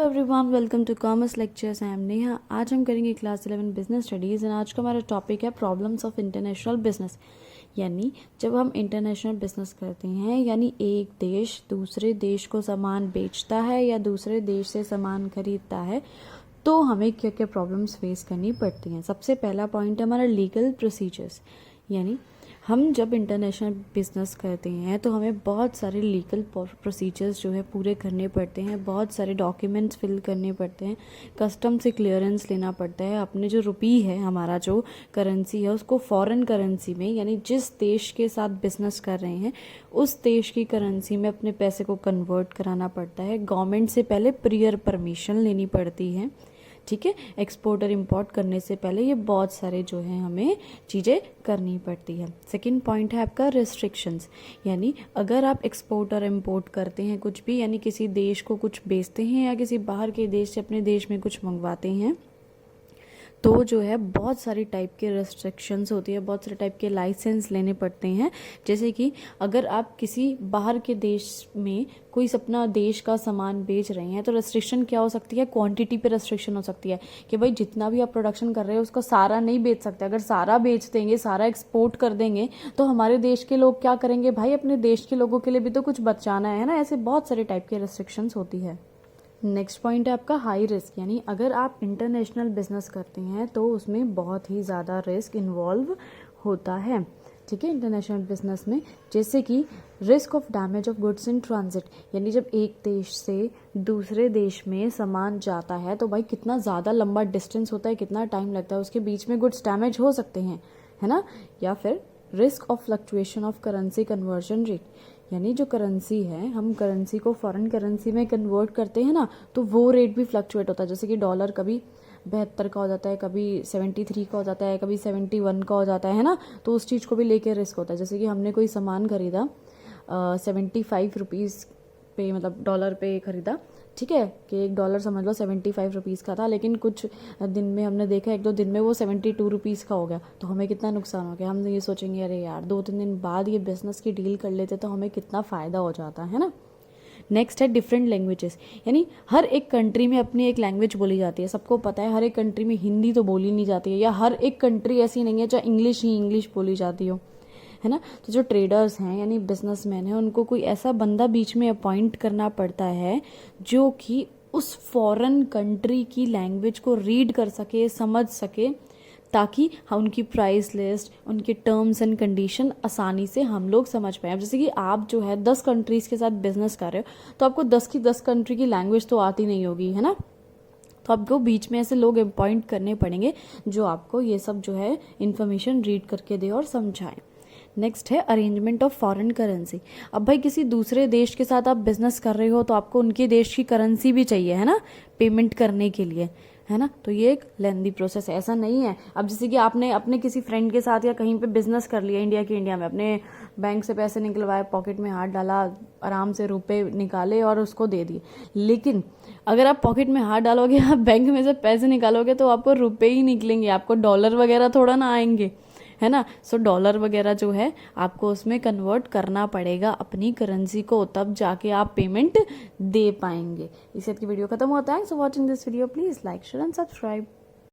Everyone, welcome to commerce lectures. I am Neha. आज हम करेंगे क्लास 11 बिजनेस स्टडीज़ एंड आज का हमारा टॉपिक है प्रॉब्लम्स ऑफ इंटरनेशनल बिजनेस। यानी जब हम इंटरनेशनल बिजनेस करते हैं, यानी एक देश दूसरे देश को सामान बेचता है या दूसरे देश से सामान खरीदता है, तो हमें क्या क्या प्रॉब्लम्स फेस करनी पड़ती हैं। सबसे पहला पॉइंट है हमारा लीगल प्रोसीजर्स। यानी हम जब इंटरनेशनल बिजनेस करते हैं तो हमें बहुत सारे लीगल प्रोसीजर्स जो है पूरे करने पड़ते हैं, बहुत सारे डॉक्यूमेंट्स फिल करने पड़ते हैं, कस्टम से क्लियरेंस लेना पड़ता है। अपने जो रुपी है, हमारा जो करेंसी है, उसको फॉरेन करेंसी में, यानी जिस देश के साथ बिजनेस कर रहे हैं उस देश की करेंसी में अपने पैसे को कन्वर्ट कराना पड़ता है। गवर्नमेंट से पहले प्रियर परमिशन लेनी पड़ती है, ठीक है। एक्सपोर्ट और इम्पोर्ट करने से पहले ये बहुत सारे जो है हमें चीज़ें करनी पड़ती है। सेकंड पॉइंट है आपका रेस्ट्रिक्शंस। यानी अगर आप एक्सपोर्ट और इम्पोर्ट करते हैं कुछ भी, यानी किसी देश को कुछ बेचते हैं या किसी बाहर के देश से अपने देश में कुछ मंगवाते हैं, तो जो है बहुत सारी टाइप के रेस्ट्रिक्शंस होती है, बहुत सारे टाइप के लाइसेंस लेने पड़ते हैं। जैसे कि अगर आप किसी बाहर के देश में कोई अपना देश का सामान बेच रहे हैं तो रेस्ट्रिक्शन क्या हो सकती है, क्वांटिटी पे रेस्ट्रिक्शन हो सकती है कि भाई जितना भी आप प्रोडक्शन कर रहे हैं उसका सारा नहीं बेच सकते। अगर सारा बेच देंगे, सारा एक्सपोर्ट कर देंगे, तो हमारे देश के लोग क्या करेंगे, भाई अपने देश के लोगों के लिए भी तो कुछ बचाना है ना। ऐसे बहुत सारे टाइप के रेस्ट्रिक्शंस होती है। नेक्स्ट पॉइंट है आपका हाई रिस्क। यानी अगर आप इंटरनेशनल बिजनेस करते हैं तो उसमें बहुत ही ज़्यादा रिस्क इन्वॉल्व होता है, ठीक है, इंटरनेशनल बिजनेस में। जैसे कि risk of damage of goods in transit. यानी जब एक देश से दूसरे देश में सामान जाता है तो भाई कितना ज़्यादा लंबा डिस्टेंस होता है, कितना टाइम लगता है, उसके बीच में गुड्स डैमेज हो सकते हैं, है ना। या फिर risk of fluctuation of currency conversion rate. यानी जो करेंसी है, हम करेंसी को फॉरेन करेंसी में कन्वर्ट करते हैं ना, तो वो रेट भी फ्लक्चुएट होता है। जैसे कि डॉलर कभी 72 का हो जाता है, कभी 73 का हो जाता है, कभी 71 का हो जाता है ना। तो उस चीज़ को भी लेके रिस्क होता है। जैसे कि हमने कोई सामान खरीदा 75 रुपीज़ पे, मतलब डॉलर पे खरीदा, ठीक है, कि $1 समझ लो 75 रुपीज़ का था, लेकिन कुछ दिन में हमने देखा, 1-2 दिन में वो 72 रुपीज़ का हो गया, तो हमें कितना नुकसान हो गया। हम ये सोचेंगे अरे यार 2-3 दिन बाद ये बिजनेस की डील कर लेते तो हमें कितना फ़ायदा हो जाता है ना। नेक्स्ट है डिफरेंट लैंग्वेजेस। यानी हर एक कंट्री में अपनी एक लैंग्वेज बोली जाती है। सबको पता है हर एक कंट्री में हिंदी तो बोली नहीं जाती है, या हर एक कंट्री ऐसी नहीं है जहाँ इंग्लिश ही इंग्लिश बोली जाती हो, है ना। तो जो ट्रेडर्स हैं यानी बिजनेसमैन हैं, उनको कोई ऐसा बंदा बीच में अपॉइंट करना पड़ता है जो कि उस फॉरेन कंट्री की लैंग्वेज को रीड कर सके, समझ सके, ताकि उनकी प्राइस लिस्ट, उनके टर्म्स एंड कंडीशन आसानी से हम लोग समझ पाए। अब जैसे कि आप जो है 10 कंट्रीज़ के साथ बिजनेस कर रहे हो तो आपको 10 की 10 कंट्री की लैंग्वेज तो आती नहीं होगी, है ना। तो आपको बीच में ऐसे लोग अपॉइंट करने पड़ेंगे जो आपको ये सब जो है इन्फॉर्मेशन रीड करके दे और समझाएं। नेक्स्ट है अरेंजमेंट ऑफ फॉरेन करेंसी। अब भाई किसी दूसरे देश के साथ आप बिजनेस कर रहे हो तो आपको उनके देश की करेंसी भी चाहिए, है ना, पेमेंट करने के लिए, है ना। तो ये एक लेंदी प्रोसेस है, ऐसा नहीं है। अब जैसे कि आपने अपने किसी फ्रेंड के साथ या कहीं पे बिजनेस कर लिया इंडिया में, अपने बैंक से पैसे निकलवाए, पॉकेट में हाथ डाला, आराम से रुपए निकाले और उसको दे दिए। लेकिन अगर आप पॉकेट में हाथ डालोगे, आप बैंक में से पैसे निकालोगे, तो आपको रुपए ही निकलेंगे, आपको डॉलर वगैरह थोड़ा ना आएंगे, है ना। सो डॉलर वगैरह जो है आपको उसमें कन्वर्ट करना पड़ेगा अपनी करेंसी को, तब जाके आप पेमेंट दे पाएंगे। इससे आपकी वीडियो खत्म होता है। Thanks for watching this video. Please like, share and subscribe.